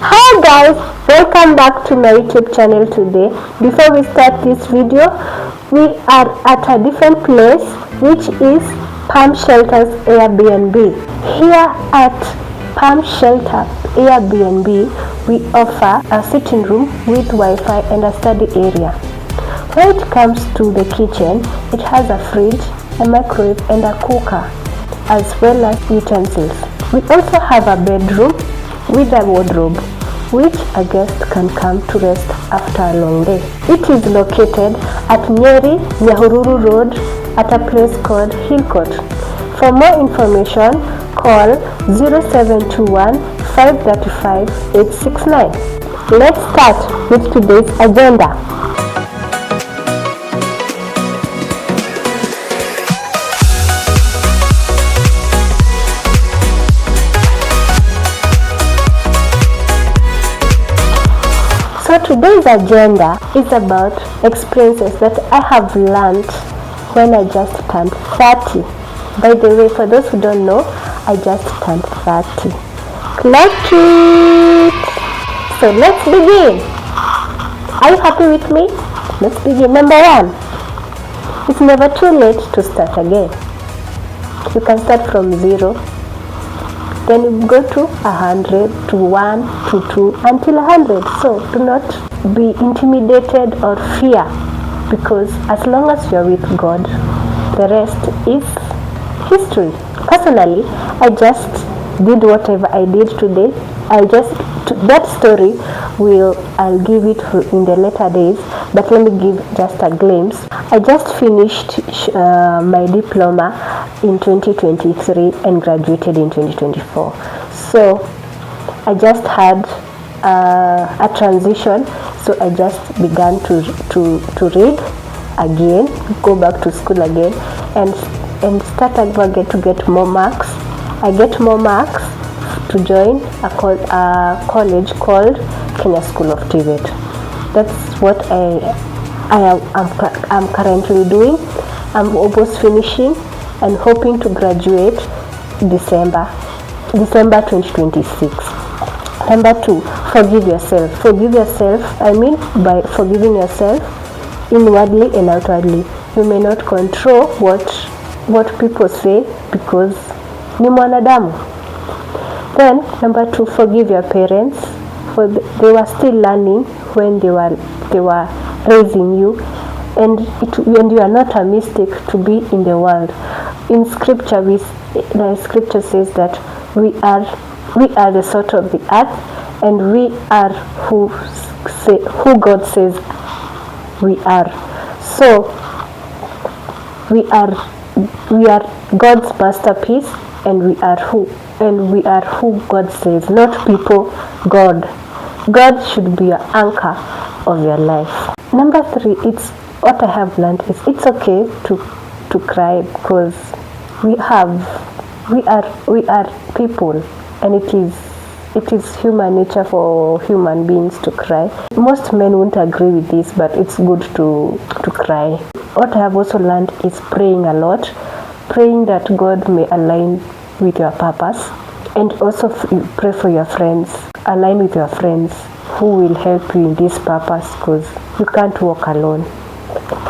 Hi guys, welcome back to my YouTube channel today. Before we start this video, we are at a different place, which is Palm Shelters Airbnb. Here at Palm Shelter Airbnb, we offer a sitting room with Wi-Fi and a study area. When it comes to the kitchen, it has a fridge, a microwave and a cooker, as well as utensils. We also have a bedroom with a wardrobe, which a guest can come to rest after a long day. It is located at Nyeri, Nyahururu Road at a place called Hillcourt. For more information, call 0721 535 869. Let's start with today's agenda. So today's agenda is about experiences that I have learned when I just turned 30. By the way, for those who don't know, I just turned 30. Clock it! So let's begin. Are you happy with me? Let's begin. Number 1. It's never too late to start again. You can start from 0. Then you go to 100, to 1, to 2, until 100. So do not be intimidated or fear, because as long as you're with God, the rest is history. Personally, I just did whatever I did today. That story I'll give it in the later days, but let me give just a glimpse. I just finished my diploma in 2023 and graduated in 2024. So I just had a transition, so I just began to read again, go back to school again, and start again to get more marks. I get more marks to join a college called Kenya School of TVET. That's what I'm currently doing. I'm almost finishing and hoping to graduate December 2026. Number 2, forgive yourself. Forgive yourself, by forgiving yourself inwardly and outwardly. You may not control what people say because ni mwanadamu. Then number 2, forgive your parents, for they were still learning when they were raising you, and you are not a mistake to be in the world. In scripture, the scripture says that we are the salt of the earth, and we are who God says we are. So we are God's masterpiece, and we are who God says, not people. God should be your anchor of your life. Number 3, it's what I have learned is it's okay to cry, because we are people, and it is human nature for human beings to cry. Most men won't agree with this, but it's good to cry. What I have also learned is praying a lot, praying that God may align with your purpose, and also pray for your friends. Align with your friends who will help you in this purpose, because you can't walk alone.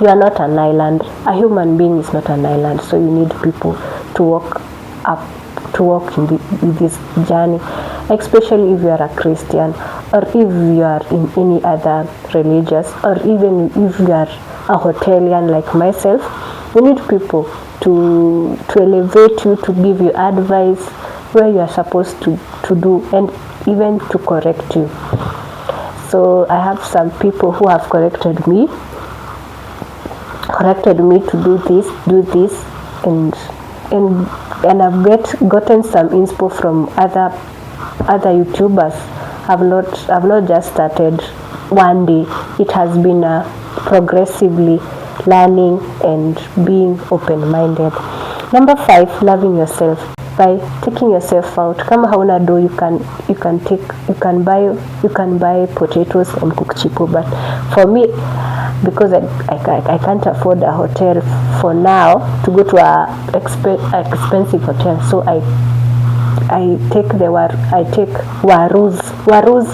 You are not an island. A human being is not an island, so you need people to walk in this journey, especially if you are a Christian, or if you are in any other religious, or even if you are a hotelian like myself. You need people to elevate you, to give you advice where you are supposed to do, and even to correct you. So I have some people who have corrected me to do this, and I've gotten some inspo from other YouTubers. I've not just started one day. It has been progressively learning and being open-minded. Number 5, loving yourself by taking yourself out. Kama hauna do, you can buy potatoes and cook chipo. But for me, because I can't afford a hotel for now to go to a expensive hotel, so I I take warus. Warus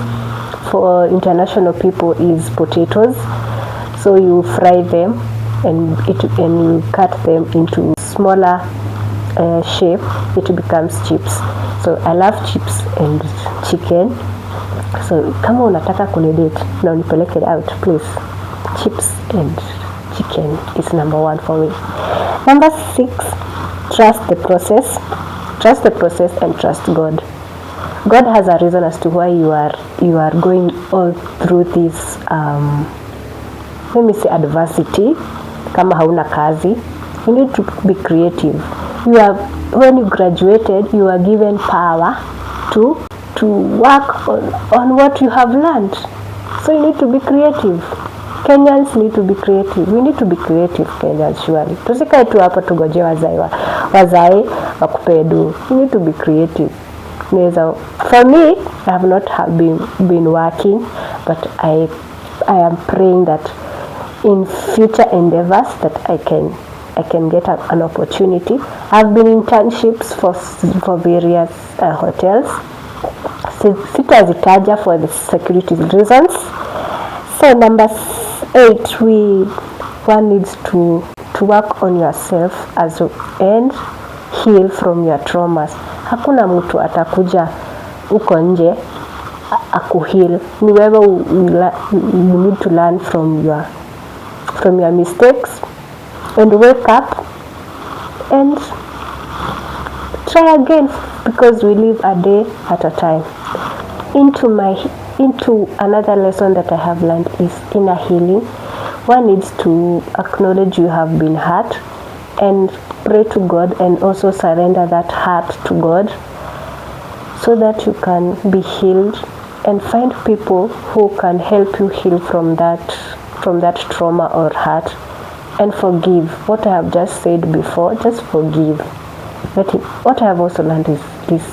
for international people is potatoes. So you fry them and you cut them into smaller shape. It becomes chips. So I love chips and chicken. So kama unataka kunidate na unipeleke out, please. Chips and chicken is number 1 for me. Number 6, trust the process. Trust the process and trust God. God has a reason as to why you are going all through this let me say adversity. Kama hauna kazi, you need to be creative. When you graduated, you are given power to work on what you have learned. So you need to be creative. Kenyans need to be creative. We need to be creative Kenyans, surely. Tusikae tu hapa tugoje wazae wakupedu. You need to be creative. For me, I have not been working, but I am praying that in future endeavors that I can get an opportunity. I've been in internships for various hotels. Sitazitaja for the security reasons. So number 8, one needs to work on yourself and heal from your traumas. Hakuna mtu atakuja uko nje akuheal. Ni wewe you need to learn from your mistakes and wake up and try again, because we live a day at a time. Into another lesson that I have learned is inner healing. One needs to acknowledge you have been hurt and pray to God, and also surrender that hurt to God so that you can be healed, and find people who can help you heal from that trauma or hurt, and forgive. What I have just said before, just forgive. What I have also learned is this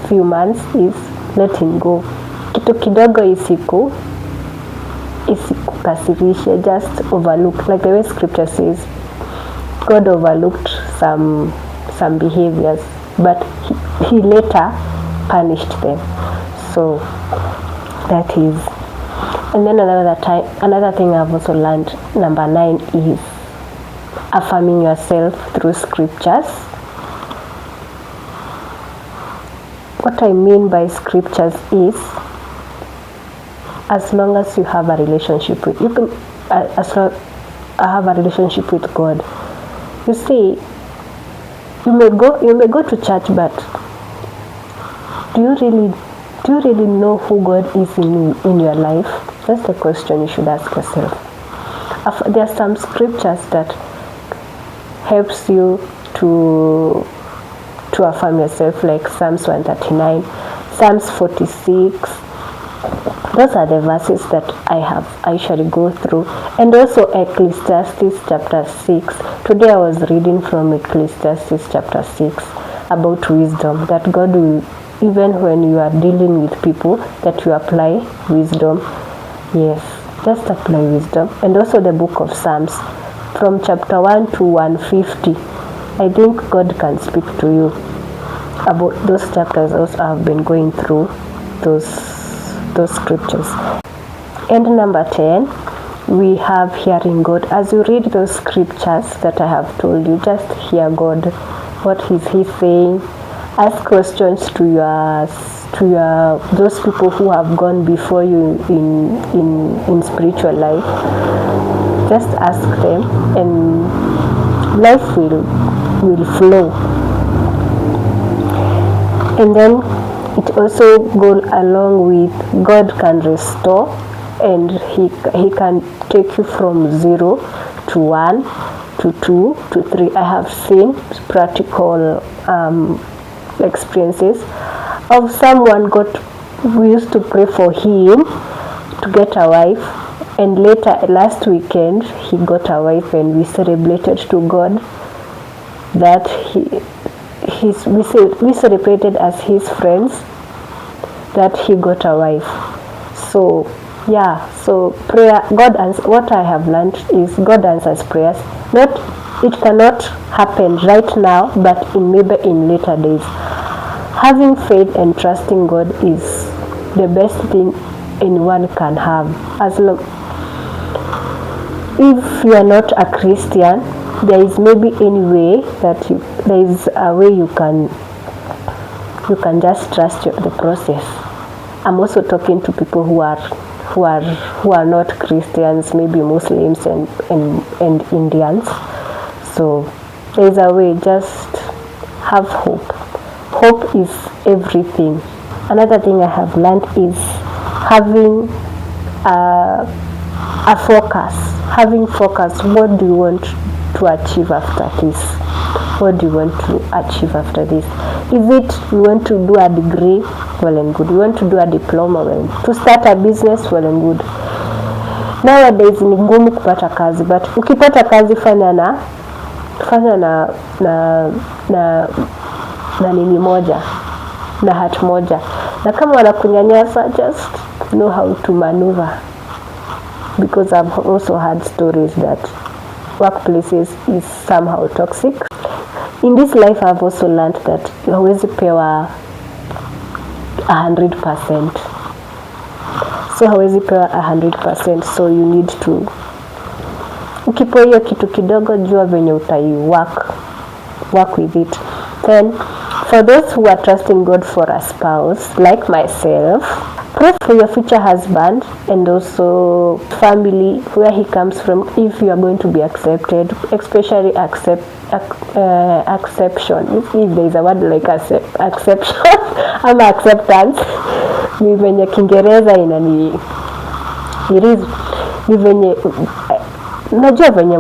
few months is letting go. Kitu kidogo isikukasirishe, just overlook. Like the way scripture says, God overlooked some behaviors, but he later punished them. So that is. And then another thing I've also learned, number 9, is affirming yourself through scriptures. What I mean by scriptures is, as long as you have a relationship with God. You see, you may go to church, but do you really know who God is in your life? That's the question you should ask yourself. There are some scriptures that helps you to affirm yourself, like Psalms 139, Psalms 46. Those are the verses that I usually go through. And also Ecclesiastes chapter 6. Today I was reading from Ecclesiastes chapter 6 about wisdom, that God will, even when you are dealing with people, that you apply wisdom. Yes, just apply wisdom. And also the book of Psalms, from chapter 1 to 150. I think God can speak to you about those chapters. Also, I've been going through those scriptures. And number 10, we have hearing God. As you read those scriptures that I have told you, just hear God. What is He saying? Ask questions to those people who have gone before you in spiritual life. Just ask them, and life will flow. And then it also goes along with God can restore, and he can take you from 0 to 1 to 2 to 3. I have seen practical experiences of someone who used to pray for him to get a wife, and later last weekend he got a wife, and we celebrated to God that we celebrated as his friends that he got a wife. So yeah, so prayer, what I have learned is God answers prayers. It cannot happen right now, but maybe in later days. Having faith and trusting God is the best thing anyone can have. As long if you are not a Christian, there is maybe any way that there is a way you can just trust the process. I'm also talking to people who are not Christians, maybe Muslims and Indians. So there is a way. Just have hope. Hope is everything. Another thing I have learned is having a focus. Having focus. What do you want to achieve after this? What do you want to achieve after this? Is it you want to do a degree? Well and good. You want to do a diploma? Well, to start a business? Well and good. Nowadays ni ngumu kupata kazi, but ukipata kazi fanya na nini moja, na hat moja, na kama wanakunyanyasa, just know how to maneuver, because I've also had stories that workplaces is somehow toxic. In this life I've also learned that huwezi pewa 100%. So hawezi pewa 100%, so you need to, ukipewa hiyo kitu kidogo, jua venye work with it. Then for those who are trusting God for a spouse like myself, pray for your future husband and also family, where he comes from, if you are going to be accepted, especially acception, if there is a word like acception ama acceptance. Ni venye Kiingereza ni venye najua venye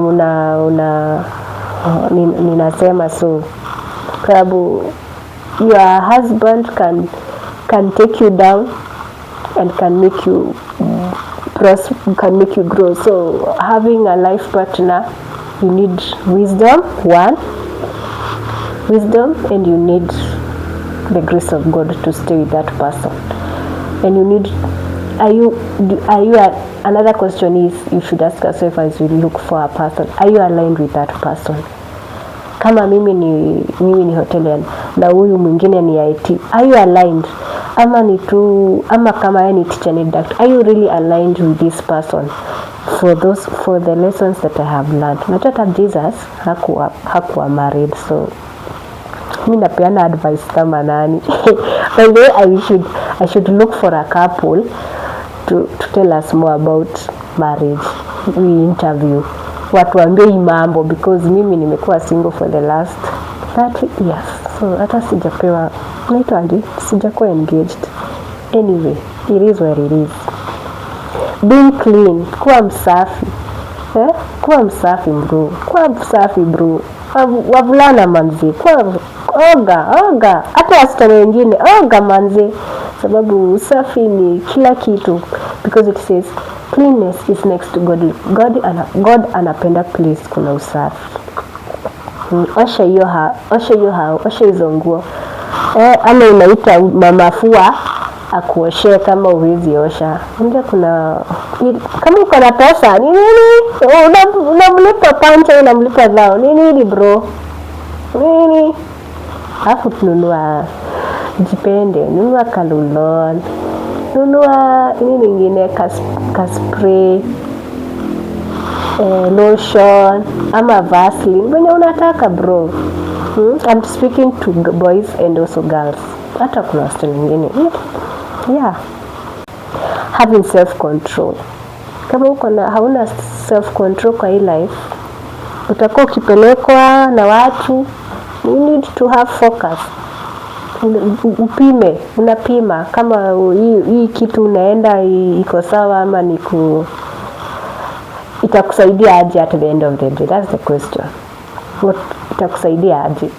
ninasema. So sababu your husband can take you down and can make you grow. So having a life partner, you need wisdom, and you need the grace of God to stay with that person. And you need, another question is, you should ask yourself as you look for a person, are you aligned with that person? Kama mimi ni hotelian na huyu mwingine ni IT, are you aligned? Ama kama yeye ni teacher ni doctor, are you really aligned with this person for the lessons that I have learned? Najua Jesus hakuwa married, so mimi napeana advice kama nani. By the way, I should look for a couple to tell us more about marriage. We interview watuambie hii mambo, because mimi nimekuwa single for the last 30 years. So hata sijakuwa engaged. Anyway, it is where it is. Being clean, kuwa msafi. Kuwa msafi bro. Wavulana manzi, oga. Hata wasichana wengine, oga manzi. Sababu usafi ni kila kitu. Because it says cleanness is next to God. God anapenda place kuna usafi. Osha hizo nguo. Ama unaita mama fua akuoshe kama uwezi osha. Ndio kama uko na pesa, nini? Unamlipa pancha, unamlipa zao. Nini bro? Nini? Hapo tununua jipende, nunua kalulon. Nunua nini nyingine, kaspray, lotion, ama Vaseline. Wenye unataka bro. I'm speaking to boys and also girls. Hata kuna wasichana wengine. Yeah. Having self-control. Kama hauna self-control kwa hii life, utakuwa ukipelekwa na watu. You need to have focus. Unapima kama hii kitu unaenda iko sawa ama itakusaidia aje at the end of the day. That's the question. What itakusaidia aje?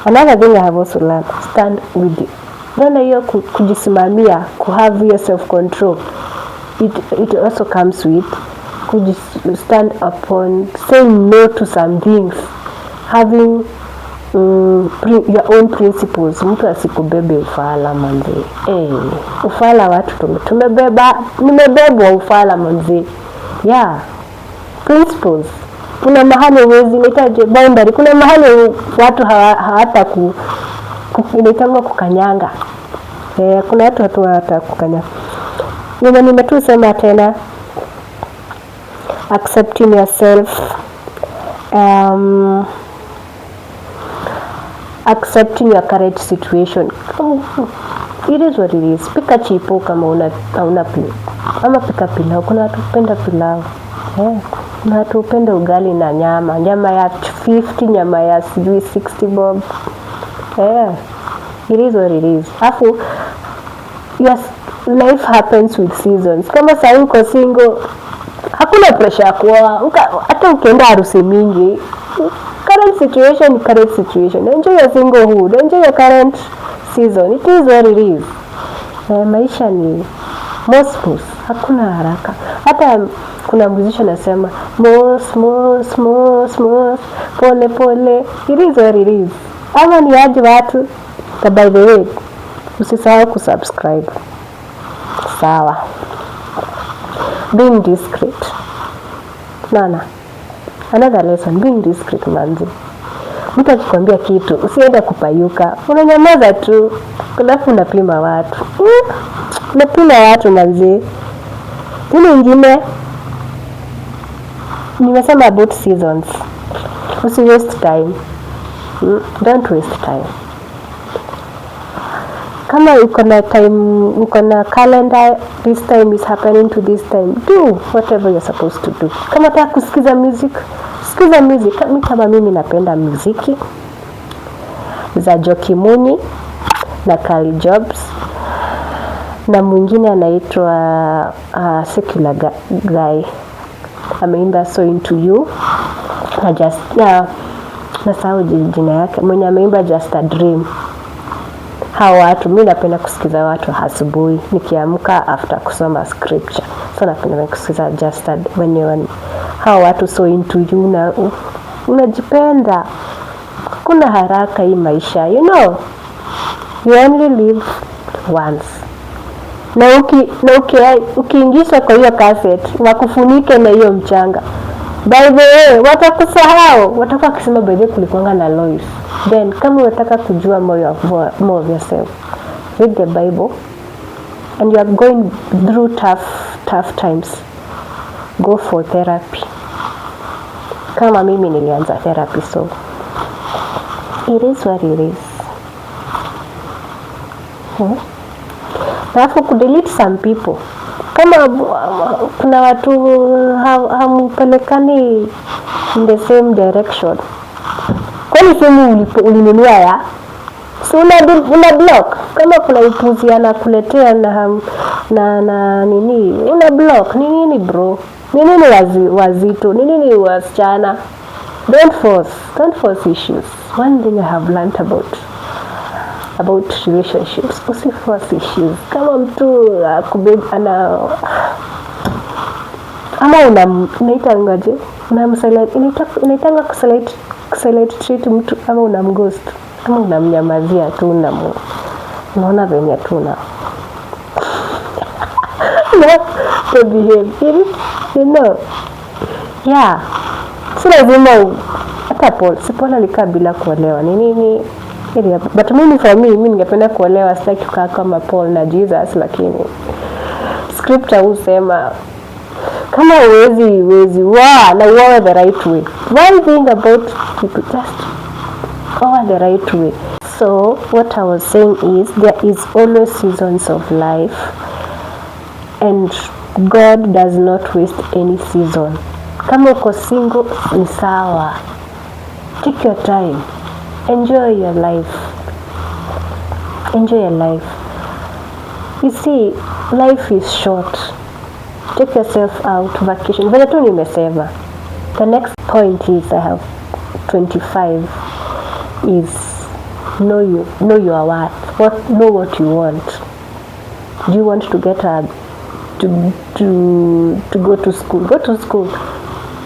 Another thing I have also learned, stand with it. Ndio hiyo kujisimamia, to have your self control. It also comes with stand upon saying no to some things, having your own principles. Mtu asikubebe ufala manze. Ufala watu nimebebwa ufala manze. Yeah, principles. Kuna mahali uwezi nitaje boundary, kuna mahali watu hawata inaitangwa kukanyanga. Kuna watu hawata kukanyanga. Nimetu sema tena, accepting yourself, accepting your current situation. It is what it is. Pika chipo kama una pilau, ama pika pilau. Kuna watu hupenda pilau, kuna watu hupenda ugali na nyama ya 50, nyama ya 60 bob. It is what it is. Afu yes, life happens with seasons. Kama sasa uko single, hakuna pressure ya kuoa. Hata ukienda harusi mingi, current situation. Enjoy your singlehood, enjoy your current season. It is what it is. Maisha ni smooth, hakuna haraka. Hata kuna musician anasema smooth, pole. It is what it is. Ama ni aje watu. By the way, usisahau kusubscribe. Sawa. Being discreet. Nana. Another lesson, being discreet manzi. Mtu akikwambia kitu, usiende kupayuka. Unanyamaza tu, alafu unapima watu. Unapima watu manzi. Tuna ingine, nimesema about seasons. Usi waste time. Don't waste time. Kama uko na time, uko na calendar, this time is happening to this time, do whatever you're supposed to do. Kama unataka kusikiza music, sikiza music. Kama mimi napenda muziki za Joki Muni na Kali Jobs, na mwingine anaitwa Secular Guy, ameimba So Into You, na just nasahau jina yake, mwenye ameimba Just a Dream. Hao watu, mimi napenda kusikiza watu asubuhi nikiamka after kusoma scripture. So napenda kusikiza Just a when hao watu So Into You, na unajipenda. Kuna haraka hii maisha, you know, you only live once. Na ukiingisha kwa hiyo cassette, wakufunike na hiyo mchanga. By the way, watakusahau, watakuwa kisema by the way kulikuanga na Lois. Then kama unataka kujua more of yourself, read the Bible. And you are going through tough times, go for therapy. Kama mimi nilianza therapy, so it is what it is. Alafu kudelete some people. Kama kuna watu hamupelekani in the same direction, kwani simu ulinunua ya? So una block. Kama kuna upuzi anakuletea na nini, una block. Nini bro? Nini wazito? Nini wasichana? Don't force issues. One thing I have learned about relationships, usiforce issues. Kama mtu ama unaita unaitanga kusilent treat mtu, ama unamghost, ama unamnyamazia tu, unaona venye tu na to behave, you know. Yeah, si lazima hata Paul alikaa bila kuolewa. Nini but mimi ningependa kuolewa, sitaki kukaa kama Paul na Jesus. Lakini scripture husema kama uwezi na uoe the right way. One thing about people, just owe the right way. So what I was saying is, there is always seasons of life, and God does not waste any season. Kama uko single ni sawa, take your time, enjoy your life. You see, life is short. Take yourself out, vacation. Vile tu nimesema. The next point is, I have 25, is know your worth. Know what you want. Do you want to get to go to school? Go to school.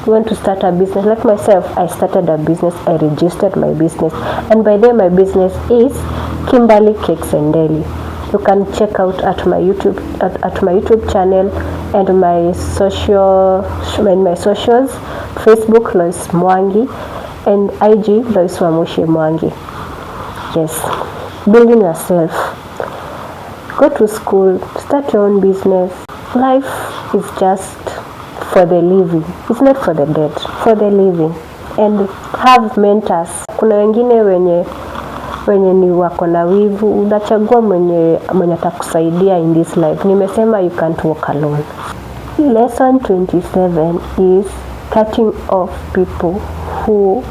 You want to start a business? Like myself, I started a business. I registered my business, and by then my business is Kimberly Cakes and Deli. You can check out at my YouTube channel and my socials, Facebook Lois Mwangi and IG Lois Wamushi Mwangi. Yes, building yourself. Go to school, start your own business. Life is just for the living. It's not for the dead, for the living. And have mentors. Kuna wengine wenye ni wako na wivu, unachagua mwenye atakusaidia in this life. Nimesema you can't walk alone. Lesson 27 is cutting off people who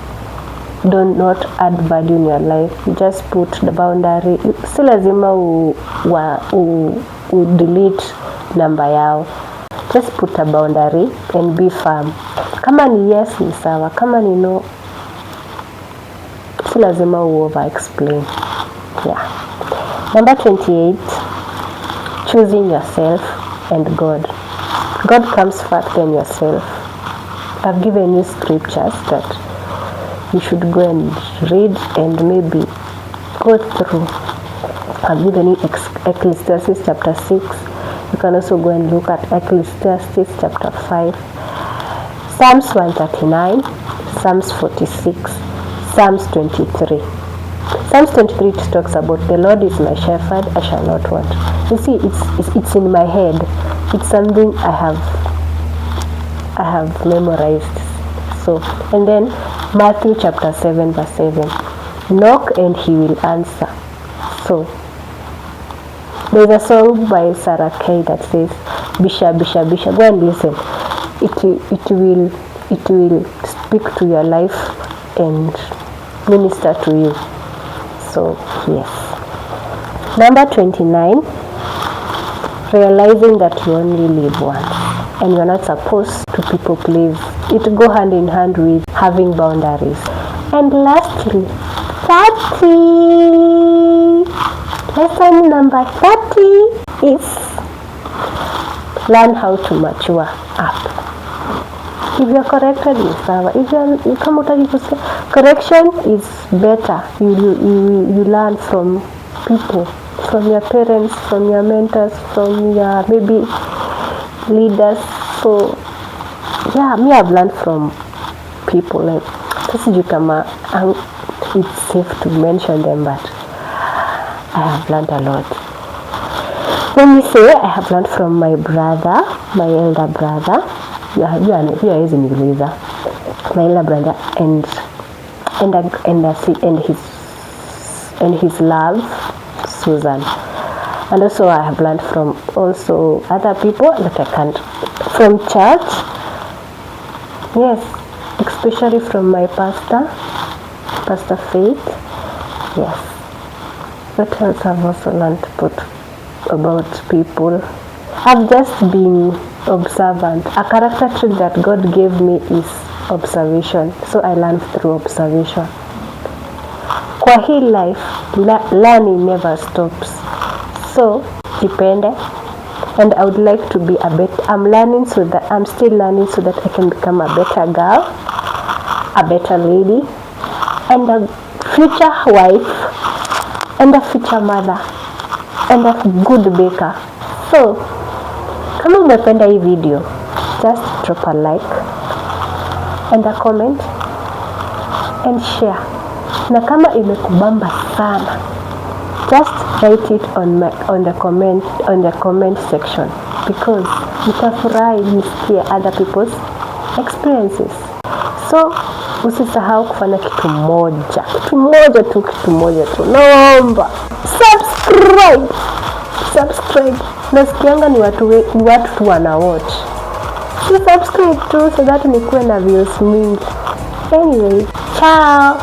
do not add value in your life. You just put the boundary. Si lazima delete namba yao. Just put a boundary and be firm. Kama ni yes ni sawa, kama ni no, si lazima over explain. Yeah. Number 28, choosing yourself and God. God comes first than yourself. I've given you scriptures that you should go and read and maybe go through. I've given you Ecclesiastes chapter 6. You can also go and look at Ecclesiastes chapter 5, Psalms 139, Psalms 46, Psalms 23. Psalms 23 talks about the Lord is my shepherd, I shall not want. You see, it's in my head. It's something I have memorized. So, and then Matthew chapter 7 verse 7. Knock and he will answer. So, there's a song by Sarah Kay that says, Bisha, Bisha, Bisha. Go and listen. It will speak to your life and minister to you. So, yes. Number 29, realizing that you only live once and you're not supposed to people please. It go hand in hand with having boundaries. And lastly, 30. Lesson number 30 is learn how to mature up. If you're corrected, you sawa. If you come out of correction is better. You learn from people, from your parents, from your mentors, from your maybe leaders. So yeah, me I've learned from people. Like it's safe to mention them, but I have learned a lot. When we say I have learned from my brother, my elder brother, my elder brother, and his love, Susan. And also I have learned from also other people that I can't, from church, yes, especially from my pastor, Pastor Faith, yes. What else I've also learned about people? I've just been observant. A character trait that God gave me is observation. So I learned through observation. Kwa hii life, learning never stops. So, depende. And I would like to be I'm still learning so that I can become a better girl, a better lady, and a future wife, and a future mother, and a good baker. So, kama umependa hii video, just drop a like and a comment and share. Na kama imekubamba sana, just write it on the comment section, because nitafurahi nisikie other people's experiences. So usisahau kufanya kitu moja tu, naomba subscribe. Nasikianga ni watu tu wana watch, so subscribe tu so that nikuwe na views mingi. Anyway, ciao.